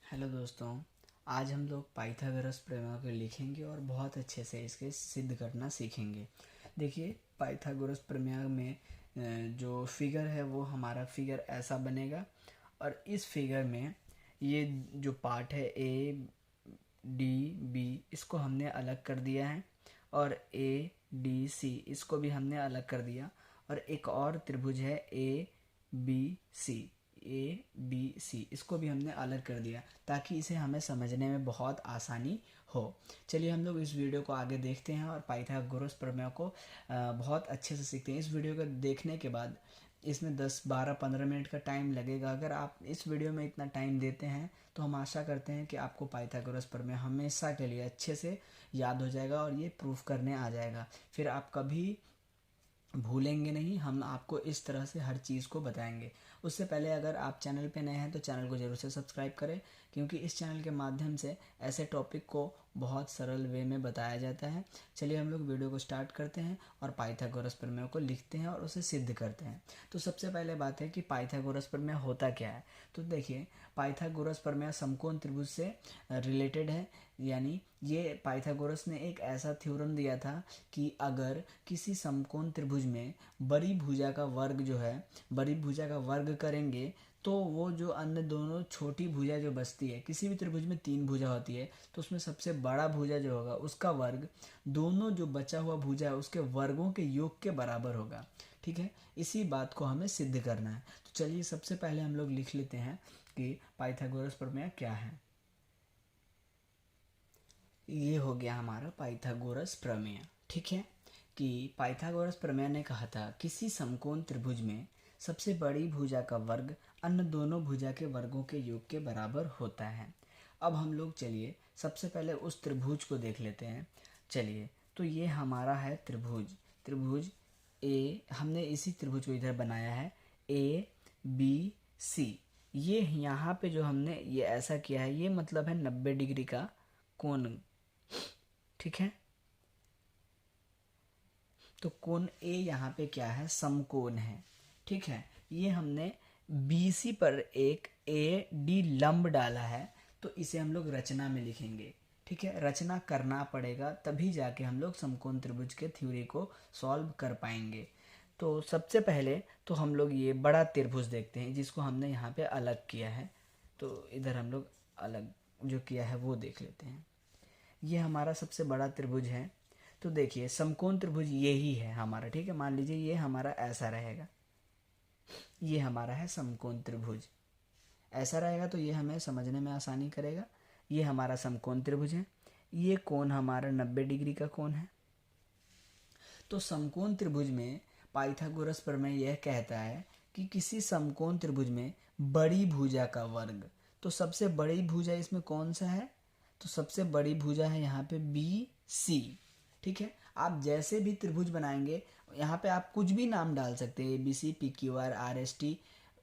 Hello दोस्तों। आज हम लोग पाइथागोरस प्रमेय को लिखेंगे और बहुत अच्छे से इसके सिद्ध करना सीखेंगे। देखिए, पाइथागोरस प्रमेय में जो फिगर है वो हमारा फिगर ऐसा बनेगा और इस फिगर में ये जो पार्ट है ए डी बी इसको हमने अलग कर दिया है और ए डी सी इसको भी हमने अलग कर दिया और एक और त्रिभुज है ए बी सी इसको भी हमने अलग कर दिया ताकि इसे हमें समझने में बहुत आसानी हो। चलिए हम लोग इस वीडियो को आगे देखते हैं और पाइथागोरस प्रमेय को बहुत अच्छे से सीखते हैं। इस वीडियो को देखने के बाद इसमें 10, 12, 15 मिनट का टाइम लगेगा। अगर आप इस वीडियो में इतना टाइम देते हैं तो हम आशा करते हैं कि आपको पाइथागोरस प्रमेय हमेशा के लिए अच्छे से याद हो जाएगा और ये प्रूफ करने आ जाएगा। फिर आप कभी भूलेंगे नहीं। हम आपको इस तरह से हर चीज़ को बताएंगे। उससे पहले अगर आप चैनल पे नए हैं तो चैनल को ज़रूर से सब्सक्राइब करें, क्योंकि इस चैनल के माध्यम से ऐसे टॉपिक को बहुत सरल वे में बताया जाता है। चलिए हम लोग वीडियो को स्टार्ट करते हैं और पाइथागोरस प्रमेय को लिखते हैं और उसे सिद्ध करते हैं। तो सबसे पहले बात है कि पाइथागोरस प्रमेय होता क्या है। तो देखिए, पाइथागोरस प्रमेय समकोण त्रिभुज से रिलेटेड है। यानी ये पाइथागोरस ने एक ऐसा थ्योरम दिया था कि अगर किसी समकोण त्रिभुज में बड़ी भुजा का वर्ग जो है, बड़ी भुजा का वर्ग करेंगे तो वो जो अन्य दोनों छोटी भुजा जो बचती है, किसी भी त्रिभुज में 3 भुजा होती है तो उसमें सबसे बड़ा भुजा जो होगा उसका वर्ग दोनों जो बचा हुआ भुजा है उसके वर्गों के योग के बराबर होगा। ठीक है, इसी बात को हमें सिद्ध करना है। तो चलिए सबसे पहले हम लोग लिख लेते हैं कि पाइथागोरस प्रमेय क्या है। ये हो गया हमारा पाइथागोरस प्रमेय। ठीक है, कि पाइथागोरस प्रमेय ने कहा था किसी समकोण त्रिभुज में सबसे बड़ी भुजा का वर्ग अन्य दोनों भुजा के वर्गों के योग के बराबर होता है। अब हम लोग चलिए सबसे पहले उस त्रिभुज को देख लेते हैं। चलिए, तो ये हमारा है त्रिभुज त्रिभुज ए। हमने इसी त्रिभुज को इधर बनाया है ए बी सी। ये यहाँ पे जो हमने ये ऐसा किया है ये मतलब है 90 डिग्री का कोण। ठीक है, तो कोण ए यहाँ पे क्या है, समकोण है। ठीक है, ये हमने BC पर एक AD लंब डाला है तो इसे हम लोग रचना में लिखेंगे। ठीक है, रचना करना पड़ेगा तभी जाके हम लोग समकोण त्रिभुज के थ्योरी को सॉल्व कर पाएंगे। तो सबसे पहले तो हम लोग ये बड़ा त्रिभुज देखते हैं जिसको हमने यहाँ पे अलग किया है। तो इधर हम लोग अलग जो किया है वो देख लेते हैं। ये हमारा सबसे बड़ा त्रिभुज है। तो देखिए, समकोण त्रिभुज ये ही है हमारा। ठीक है, मान लीजिए ये हमारा ऐसा रहेगा, ये हमारा है समकोण त्रिभुज। ऐसा रहेगा तो ये हमें समझने में आसानी करेगा। ये हमारा समकोण त्रिभुज है, ये कोण हमारा 90 डिग्री का कोण है। तो समकोण त्रिभुज में पाइथागोरस प्रमेय यह कहता है कि किसी समकोण त्रिभुज में बड़ी भुजा का वर्ग, तो सबसे बड़ी भुजा इसमें कौन सा है, तो सबसे बड़ी भुजा है यहाँ पे बी सी। ठीक है, आप जैसे भी त्रिभुज बनाएंगे यहाँ पे आप कुछ भी नाम डाल सकते हैं, ABC, PQR, RST,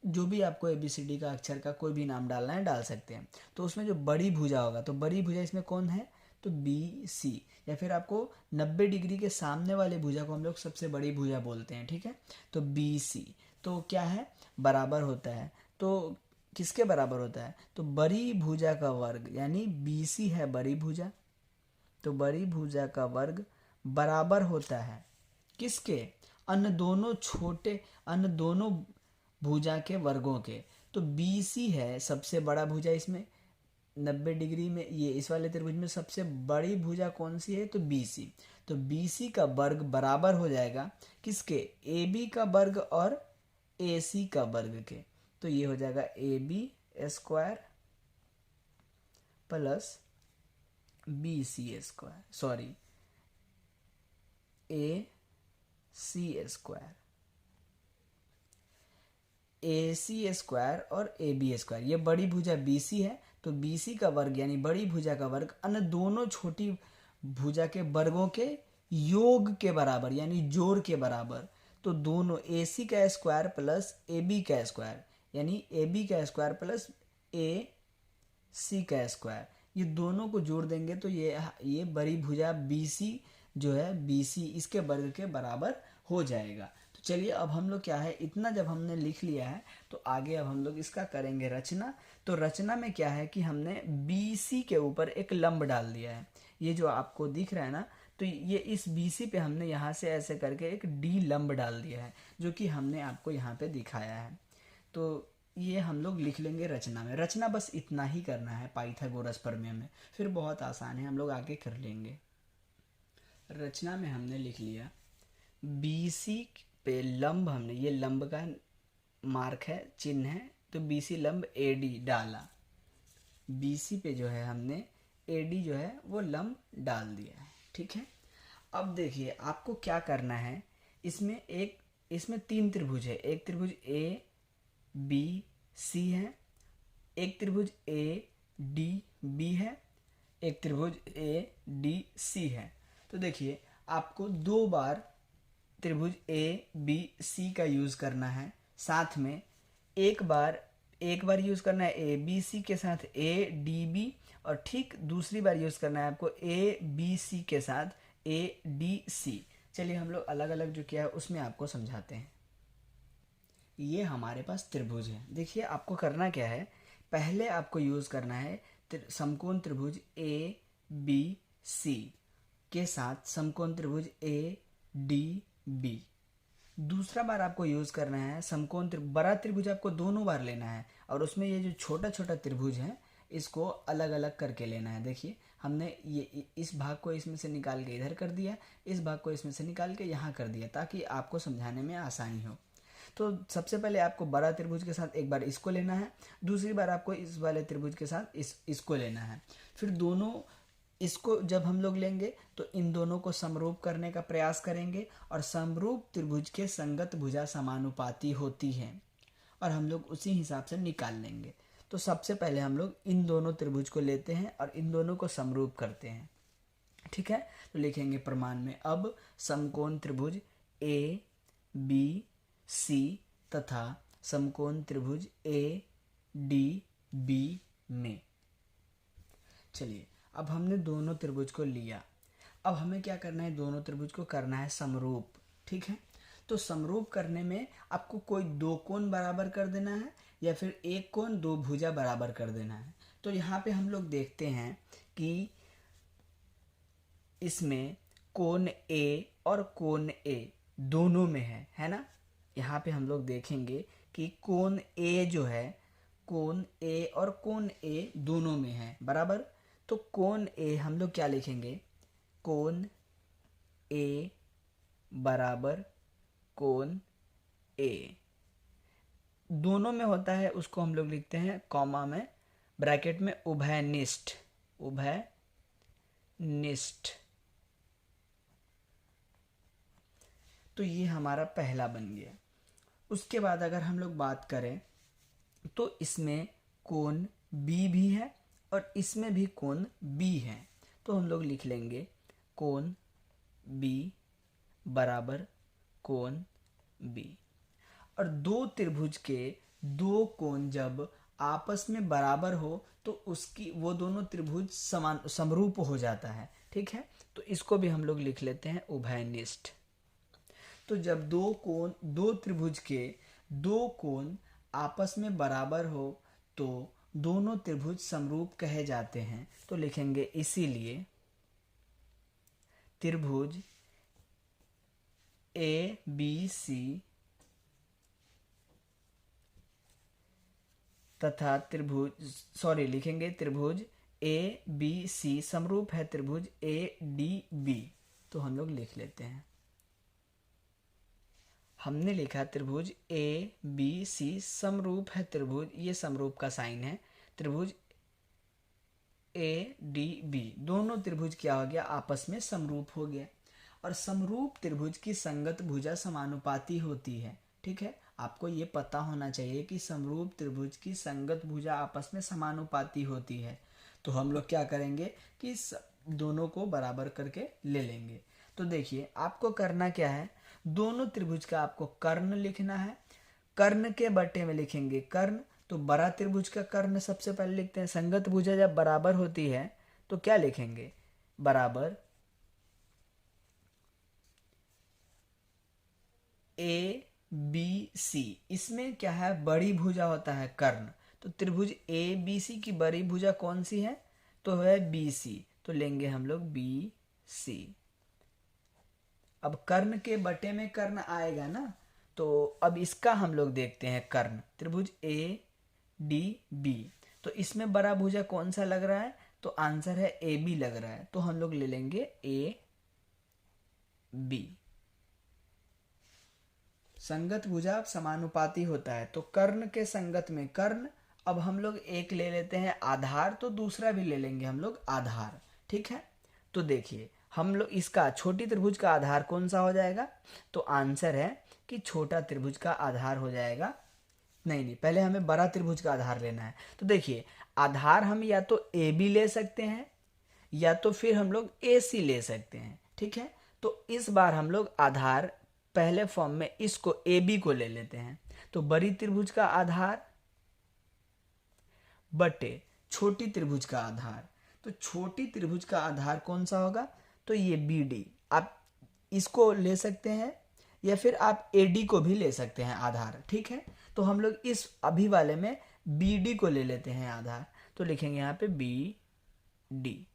जो भी आपको ABCD का अक्षर का कोई भी नाम डालना है डाल सकते हैं। तो उसमें जो बड़ी भुजा होगा तो बड़ी भुजा इसमें कौन है, तो BC। या फिर आपको 90 डिग्री के सामने वाले भुजा को हम लोग सबसे बड़ी भुजा बोलते हैं। ठीक है, तो BC तो क्या है, बराबर होता है। तो किसके बराबर होता है, तो बड़ी भुजा का वर्ग, यानी BC है बड़ी भुजा, तो बड़ी भुजा का वर्ग बराबर होता है किसके, अन्य दोनों भुजा के वर्गों के। तो BC है सबसे बड़ा भुजा इसमें 90 डिग्री में, ये इस वाले त्रिभुज में सबसे बड़ी भुजा कौन सी है, तो BC। तो BC का वर्ग बराबर हो जाएगा किसके, AB का वर्ग और AC का वर्ग के। तो ये हो जाएगा AB square plus BC square, sorry AC square, AC square और AB स्क्वायर। ये बड़ी भुजा BC है तो BC का वर्ग यानी बड़ी भुजा का वर्ग अन्य दोनों छोटी भुजा के वर्गों के योग के बराबर यानी जोड़ के बराबर। तो दोनों AC का स्क्वायर प्लस AB का स्क्वायर यानी AB का स्क्वायर प्लस AC का स्क्वायर, ये दोनों को जोड़ देंगे तो ये बड़ी भुजा BC जो है BC इसके वर्ग के बराबर हो जाएगा। तो चलिए अब हम लोग क्या है, इतना जब हमने लिख लिया है तो आगे अब हम लोग इसका करेंगे रचना। तो रचना में क्या है कि हमने BC के ऊपर एक लंब डाल दिया है, ये जो आपको दिख रहा है ना, तो ये इस BC पे हमने यहाँ से ऐसे करके एक D लंब डाल दिया है, जो कि हमने आपको यहाँ पे दिखाया है। तो ये हम लोग लिख लेंगे रचना में। रचना बस इतना ही करना है पाइथागोरस प्रमेय में, फिर बहुत आसान है, हम लोग आगे कर लेंगे। रचना में हमने लिख लिया BC पे लंब, हमने ये लंब का मार्क है, चिन्ह है, तो BC लंब AD डाला। BC पे जो है हमने AD जो है वो लंब डाल दिया है, ठीक है। अब देखिए आपको क्या करना है, इसमें 3 त्रिभुज है, एक त्रिभुज ABC है, एक त्रिभुज ADB है, एक त्रिभुज ADC है। तो देखिए आपको 2 बार त्रिभुज ABC का यूज़ करना है, साथ में एक बार यूज़ करना है ABC के साथ ADB, और ठीक दूसरी बार यूज़ करना है आपको ABC के साथ ADC। चलिए हम लोग अलग अलग जो किया है उसमें आपको समझाते हैं। ये हमारे पास त्रिभुज है। देखिए आपको करना क्या है, पहले आपको यूज़ करना है समकोण त्रिभुज ABC के साथ समकोण त्रिभुज ADB। दूसरा बार आपको यूज़ करना है समकोण बड़ा त्रिभुज आपको दोनों बार लेना है, और उसमें ये जो छोटा छोटा त्रिभुज है इसको अलग अलग करके लेना है। देखिए हमने ये इस भाग को इसमें से निकाल के इधर कर दिया, इस भाग को इसमें से निकाल के यहाँ कर दिया, ताकि आपको समझाने में आसानी हो। तो सबसे पहले आपको बड़ा त्रिभुज के साथ एक बार इसको लेना है, दूसरी बार आपको इस वाले त्रिभुज के साथ इसको लेना है। फिर दोनों इसको जब हम लोग लेंगे तो इन दोनों को समरूप करने का प्रयास करेंगे, और समरूप त्रिभुज के संगत भुजा समानुपाती होती है, और हम लोग उसी हिसाब से निकाल लेंगे। तो सबसे पहले हम लोग इन दोनों त्रिभुज को लेते हैं और इन दोनों को समरूप करते हैं, ठीक है। तो लिखेंगे प्रमाण में, अब समकोण त्रिभुज ABC तथा समकोण त्रिभुज ADB में। चलिए अब हमने दोनों त्रिभुज को लिया, अब हमें क्या करना है, दोनों त्रिभुज को करना है समरूप, ठीक है। तो समरूप करने में आपको कोई 2 कोण बराबर कर देना है, या फिर एक कोण 2 भुजा बराबर कर देना है। तो यहाँ पे हम लोग देखते हैं कि इसमें कोण A और कोण A दोनों में है ना। यहाँ पे हम लोग देखेंगे कि कोण A जो है, कोण A और कोण A दोनों में है बराबर। तो कोण A हम लोग क्या लिखेंगे, कोण A बराबर कोण A, दोनों में होता है उसको हम लोग लिखते हैं कॉमा में, ब्रैकेट में उभयनिष्ठ, उभयनिष्ठ। तो ये हमारा पहला बन गया। उसके बाद अगर हम लोग बात करें तो इसमें कोण B भी है और इसमें भी कोण B है, तो हम लोग लिख लेंगे कोण B बराबर कोण B। और 2 त्रिभुज के 2 कोण जब आपस में बराबर हो तो उसकी वो दोनों त्रिभुज समान समरूप हो जाता है, ठीक है। तो इसको भी हम लोग लिख लेते हैं उभयनिष्ठ। तो जब 2 त्रिभुज के 2 कोण आपस में बराबर हो तो दोनों त्रिभुज समरूप कहे जाते हैं। तो लिखेंगे इसीलिए त्रिभुज ABC तथा लिखेंगे त्रिभुज ABC समरूप है त्रिभुज ADB। तो हम लोग लिख लेते हैं, हमने लिखा त्रिभुज ABC समरूप है त्रिभुज, ये समरूप का साइन है, त्रिभुज ADB। दोनों त्रिभुज क्या हो गया, आपस में समरूप हो गया। और समरूप त्रिभुज की संगत भुजा समानुपाती होती है, ठीक है। आपको ये पता होना चाहिए कि समरूप त्रिभुज की संगत भुजा आपस में समानुपाती होती है। तो हम लोग क्या करेंगे कि दोनों को बराबर करके ले लेंगे। तो देखिए आपको करना क्या है, दोनों त्रिभुज का आपको कर्ण लिखना है। कर्ण के बटे में लिखेंगे कर्ण, तो बड़ा त्रिभुज का कर्ण सबसे पहले लिखते हैं। संगत भुजा जब बराबर होती है तो क्या लिखेंगे, बराबर ए बी सी, इसमें क्या है, बड़ी भुजा होता है कर्ण। तो त्रिभुज ए बी सी की बड़ी भुजा कौन सी है, तो है बी सी, तो लेंगे हम लोग बी सी। अब कर्ण के बटे में कर्ण आएगा ना, तो अब इसका हम लोग देखते हैं कर्ण, त्रिभुज ए डी बी। तो इसमें बड़ा भुजा कौन सा लग रहा है, तो आंसर है ए बी लग रहा है, तो हम लोग ले लेंगे ए बी। संगत भुजा समानुपाती होता है, तो कर्ण के संगत में कर्ण। अब हम लोग एक ले लेते हैं आधार, तो दूसरा भी ले लेंगे हम लोग आधार, ठीक है। तो देखिए हम लोग इसका छोटी त्रिभुज का आधार कौन सा हो जाएगा, तो आंसर है कि छोटा त्रिभुज का आधार हो जाएगा, नहीं पहले हमें बड़ा त्रिभुज का आधार लेना है। तो देखिए आधार हम या तो ए बी ले सकते हैं या तो फिर हम लोग ए सी ले सकते हैं, ठीक है। तो इस बार हम लोग आधार पहले फॉर्म में इसको ए बी को ले लेते हैं, तो बड़ी त्रिभुज का आधार बटे छोटी त्रिभुज का आधार। तो छोटी त्रिभुज का आधार कौन सा होगा, तो ये बी डी, आप इसको ले सकते हैं या फिर आप ए डी को भी ले सकते हैं आधार, ठीक है। तो हम लोग इस अभी वाले में बी डी को ले लेते हैं आधार, तो लिखेंगे यहाँ पे बी डी,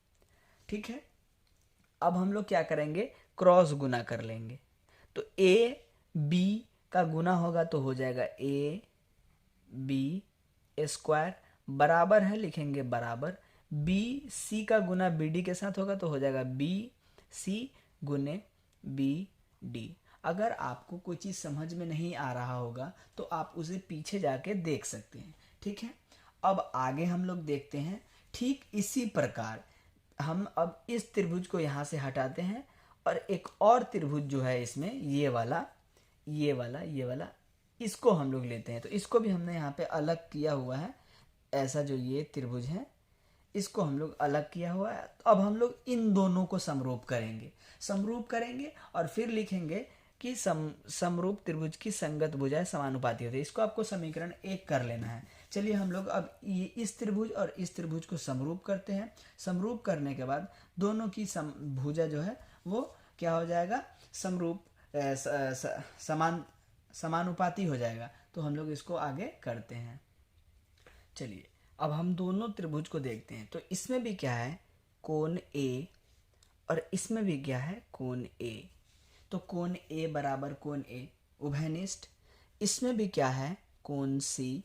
ठीक है। अब हम लोग क्या करेंगे, क्रॉस गुना कर लेंगे। तो ए बी का गुना होगा तो हो जाएगा ए बी स्क्वायर, बराबर है, लिखेंगे बराबर, बी सी का गुना बी डी के साथ होगा तो हो जाएगा बी सी गुने बी डी। अगर आपको कोई चीज़ समझ में नहीं आ रहा होगा तो आप उसे पीछे जाके देख सकते हैं, ठीक है। अब आगे हम लोग देखते हैं, ठीक इसी प्रकार हम अब इस त्रिभुज को यहाँ से हटाते हैं और एक और त्रिभुज जो है इसमें ये वाला इसको हम लोग लेते हैं। तो इसको भी हमने यहाँ पे अलग किया हुआ है, ऐसा जो ये त्रिभुज है इसको हम लोग अलग किया हुआ है। तो अब हम लोग इन दोनों को समरूप करेंगे और फिर लिखेंगे कि समरूप त्रिभुज की संगत भुजाएं समानुपाती होती है। इसको आपको समीकरण 1 कर लेना है। चलिए हम लोग अब ये इस त्रिभुज और इस त्रिभुज को समरूप करते हैं। समरूप करने के बाद दोनों की भुजा जो है वो क्या हो जाएगा, समरूप समानुपाती हो जाएगा। तो हम लोग इसको आगे करते हैं। चलिए अब हम दोनों त्रिभुज को देखते हैं। तो इसमें भी क्या है, कोण ए, और इसमें भी क्या है, कोण ए। तो कोण ए बराबर कोण ए उभयनिष्ठ। इसमें भी क्या है, कोण सी,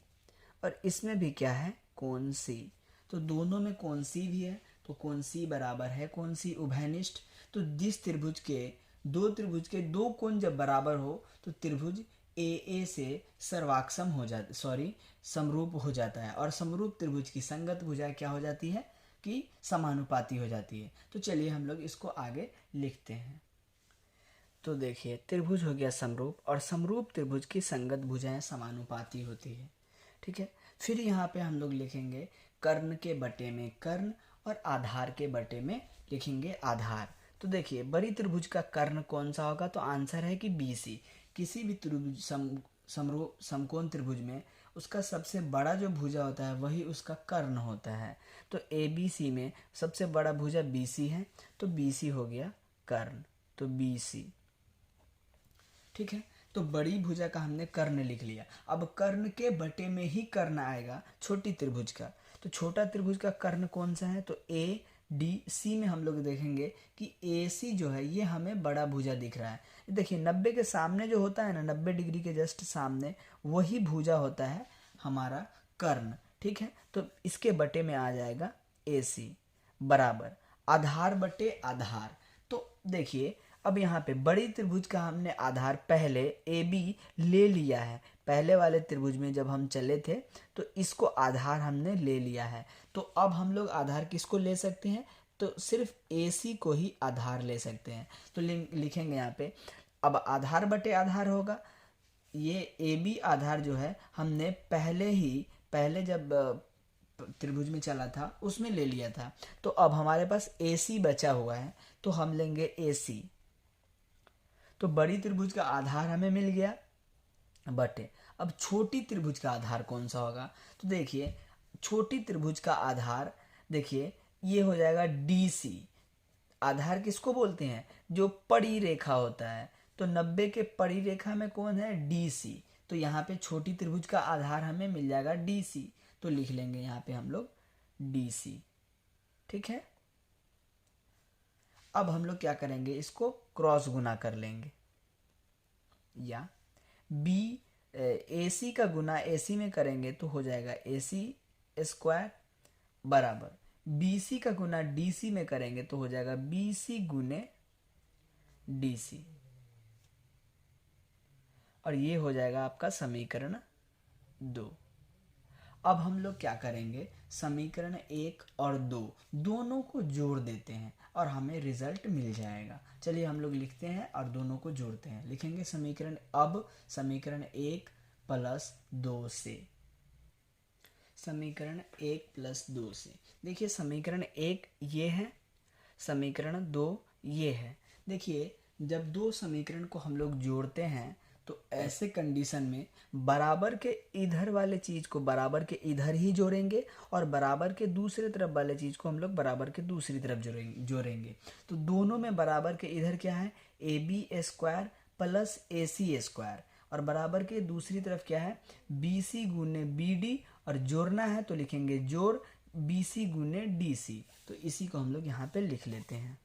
और इसमें भी क्या है, कोण सी। तो दोनों में कोण सी भी है, तो कोण सी बराबर है कोण सी उभयनिष्ठ। तो जिस त्रिभुज के दो कोण जब बराबर हो तो त्रिभुज ए से सर्वाक्षम हो जाता, समरूप हो जाता है, और समरूप त्रिभुज की संगत भुजा क्या हो जाती है कि समानुपाती हो जाती है। तो चलिए हम लोग इसको आगे लिखते हैं। तो देखिए त्रिभुज हो गया समरूप, और समरूप त्रिभुज की संगत भुजाएं समानुपाती होती है, ठीक है। फिर यहाँ पे हम लोग लिखेंगे कर्ण के बटे में कर्ण और आधार के बटे में लिखेंगे आधार। तो देखिए बड़ी त्रिभुज का कर्ण कौन सा होगा, तो आंसर है कि बी सी। किसी भी त्रिभुज समकोण त्रिभुज में उसका सबसे बड़ा जो भुजा होता है वही उसका कर्ण होता है। तो ए बी सी में सबसे बड़ा भुजा बी सी है, तो बी सी हो गया कर्ण, तो बी सी, ठीक है। तो बड़ी भुजा का हमने कर्ण लिख लिया। अब कर्ण के बटे में ही कर्ण आएगा छोटी त्रिभुज का। तो छोटा त्रिभुज का कर्ण कौन सा है, तो ए डी सी में हम लोग देखेंगे कि ए सी जो है ये हमें बड़ा भुजा दिख रहा है। देखिए 90 के सामने जो होता है ना, 90 डिग्री के जस्ट सामने वही भुजा होता है हमारा कर्ण, ठीक है। तो इसके बटे में आ जाएगा ए सी बराबर आधार बटे आधार। तो देखिए अब यहाँ पे बड़ी त्रिभुज का हमने आधार पहले ए बी ले लिया है। पहले वाले त्रिभुज में जब हम चले थे तो इसको आधार हमने ले लिया है। तो अब हम लोग आधार किसको ले सकते हैं, तो सिर्फ ए सी को ही आधार ले सकते हैं। तो लिखेंगे यहाँ पे अब आधार बटे आधार होगा। ये ए बी आधार जो है हमने पहले जब त्रिभुज में चला था उसमें ले लिया था। तो अब हमारे पास ए सी बचा हुआ है, तो हम लेंगे ए सी। तो बड़ी त्रिभुज का आधार हमें मिल गया बटे। अब छोटी त्रिभुज का आधार कौन सा होगा, तो देखिए छोटी त्रिभुज का आधार देखिए ये हो जाएगा डी सी। आधार किसको बोलते हैं, जो पड़ी रेखा होता है। तो 90 के परिरेखा में कौन है, DC। तो यहाँ पे छोटी त्रिभुज का आधार हमें मिल जाएगा DC, तो लिख लेंगे यहाँ पे हम लोग DC। ठीक है, अब हम लोग क्या करेंगे, इसको क्रॉस गुना कर लेंगे, या AC का गुना AC में करेंगे तो हो जाएगा AC स्क्वायर बराबर BC का गुना DC में करेंगे तो हो जाएगा BC गुने DC, और ये हो जाएगा आपका समीकरण 2। अब हम लोग क्या करेंगे, समीकरण 1 और 2 दोनों को जोड़ देते हैं और हमें रिजल्ट मिल जाएगा। चलिए हम लोग लिखते हैं और दोनों को जोड़ते हैं। लिखेंगे समीकरण 1 प्लस 2 से, समीकरण 1 प्लस 2 से। देखिए समीकरण 1 ये है, समीकरण 2 ये है। देखिए जब दो समीकरण को हम लोग जोड़ते हैं तो ऐसे कंडीशन में बराबर के इधर वाले चीज को बराबर के इधर ही जोड़ेंगे और बराबर के दूसरे तरफ वाले चीज को हम लोग बराबर के दूसरी तरफ जोड़ेंगे। तो दोनों में बराबर के इधर क्या है, AB square plus AC square, और बराबर के दूसरी तरफ क्या है, BC गुने BD, और जोड़ना है तो लिखेंगे जोड़ BC गुने DC। तो इसी को हम लोग यहाँ पे लिख लेते हैं।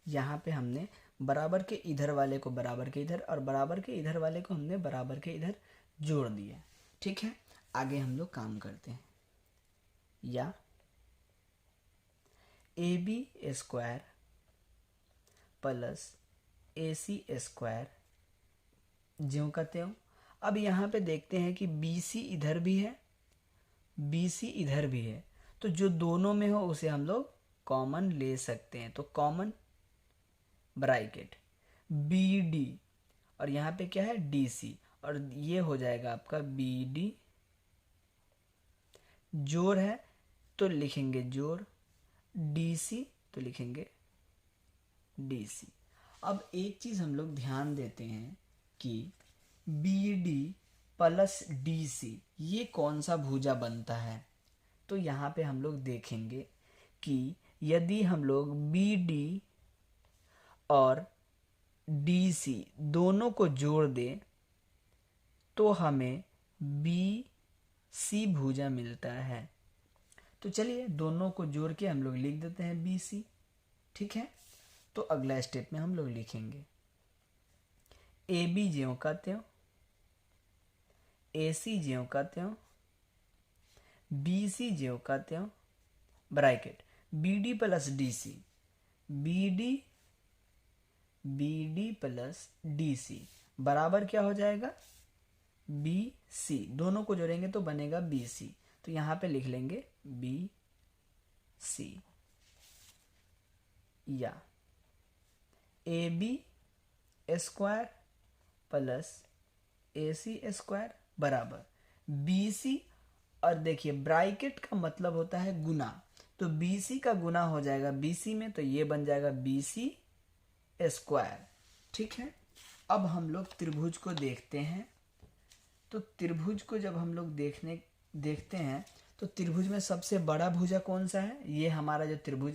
यहाँ पे हमने बराबर के इधर वाले को बराबर के इधर और बराबर के इधर वाले को हमने बराबर के इधर जोड़ दिया। ठीक है, आगे हम लोग काम करते हैं, या AB square plus AC square ज्यों का त्यों। अब यहाँ पे देखते हैं कि BC इधर भी है, BC इधर भी है, तो जो दोनों में हो उसे हम लोग कॉमन ले सकते हैं। तो कॉमन ब्रैकेट BD, और यहाँ पे क्या है DC, और ये हो जाएगा आपका BD, जोड़ है तो लिखेंगे जोड़ DC, तो लिखेंगे DC। अब एक चीज हम लोग ध्यान देते हैं कि BD प्लस DC ये कौन सा भुजा बनता है। तो यहाँ पे हम लोग देखेंगे कि यदि हम लोग BD और DC दोनों को जोड़ दें तो हमें BC भुजा मिलता है। तो चलिए दोनों को जोड़ के हम लोग लिख देते हैं BC। ठीक है, तो अगला स्टेप में हम लोग लिखेंगे AB ज्यों का त्यों, AC ज्यों का त्यों, BC ज्यों का त्यों, bracket BD plus DC, BD plus DC बराबर क्या हो जाएगा, BC। दोनों को जोड़ेंगे तो बनेगा BC, तो यहाँ पे लिख लेंगे BC, या AB square plus AC square बराबर BC, और देखिए ब्रैकेट का मतलब होता है गुना, तो BC का गुना हो जाएगा BC में, तो ये बन जाएगा BC स्क्वायर। ठीक है, अब हम लोग त्रिभुज को देखते हैं। तो त्रिभुज को जब हम लोग देखते हैं तो त्रिभुज में सबसे बड़ा भुजा कौन सा है, ये हमारा जो त्रिभुज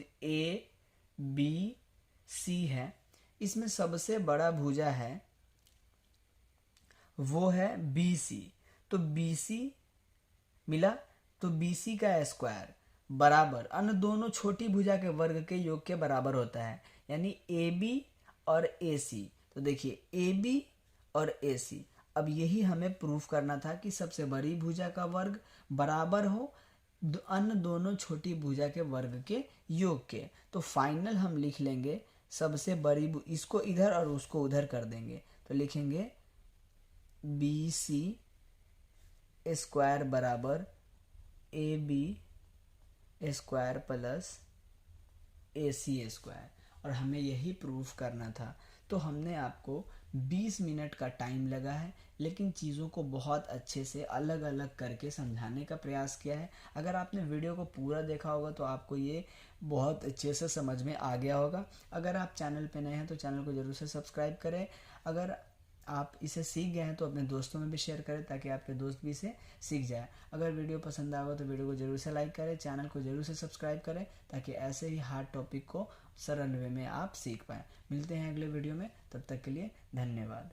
ABC है, इसमें सबसे बड़ा भुजा है वो है BC। तो BC मिला, तो BC का स्क्वायर बराबर अन्य दोनों छोटी भुजा के वर्ग के योग के बराबर होता है, यानी AB और AC। तो देखिए AB और AC, अब यही हमें प्रूफ करना था कि सबसे बड़ी भुजा का वर्ग बराबर हो अन्य दोनों छोटी भुजा के वर्ग के योग के। तो फाइनल हम लिख लेंगे सबसे बड़ी, इसको इधर और उसको उधर कर देंगे, तो लिखेंगे BC स्क्वायर बराबर AB square plus AC square, और हमें यही प्रूफ करना था। तो हमने आपको 20 मिनट का टाइम लगा है, लेकिन चीज़ों को बहुत अच्छे से अलग अलग करके समझाने का प्रयास किया है। अगर आपने वीडियो को पूरा देखा होगा तो आपको ये बहुत अच्छे से समझ में आ गया होगा। अगर आप चैनल पे नए हैं तो चैनल को ज़रूर से सब्सक्राइब करें। अगर आप इसे सीख गए हैं तो अपने दोस्तों में भी शेयर करें ताकि आपके दोस्त भी इसे सीख जाए। अगर वीडियो पसंद आएगा तो वीडियो को जरूर से लाइक करें, चैनल को जरूर से सब्सक्राइब करें ताकि ऐसे ही हार्ड टॉपिक को सरल वे में आप सीख पाएँ। मिलते हैं अगले वीडियो में, तब तक के लिए धन्यवाद।